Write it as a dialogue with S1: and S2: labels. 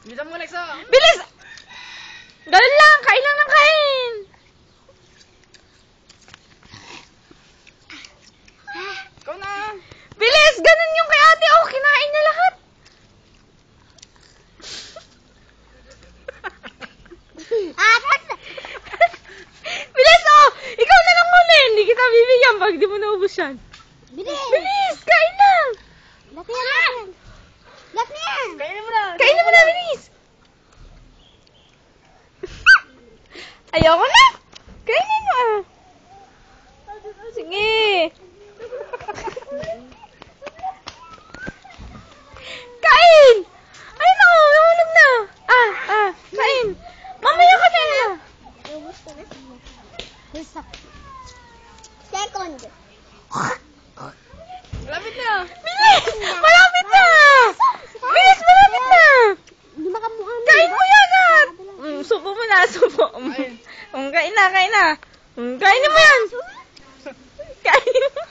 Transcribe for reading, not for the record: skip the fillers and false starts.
S1: Bilisan mo, Lexa.
S2: Bilis! Ganun lang, kain lang ng kain.
S1: Ikaw na.
S2: Bilis! Ganun yung kay ate. Oh, kinain niya lahat. Bilis, oh! Ikaw na lang muna. Hindi kita bibigyan pag di mo naubos yan.
S3: Bilis!
S2: Bilis! Kain lang!
S3: Laki yan! Laki yan!
S1: Kainin mo na.
S2: Kainin mo na, bilis! Ayoko na! Kainin mo ah! Sige! Kain! Ay, naku! Nahulog na! Kain! Mamaya ka na!
S3: Ubus ko na. Gusto. Second.
S1: Malapit na.
S2: Bilis! Malapit na! Bilis! Malapit na!
S3: Hindi makamukha mo.
S2: Kain mo yan at! Subo mo na, subo. Kain na, kain na. Kainin mo yan! Kain mo.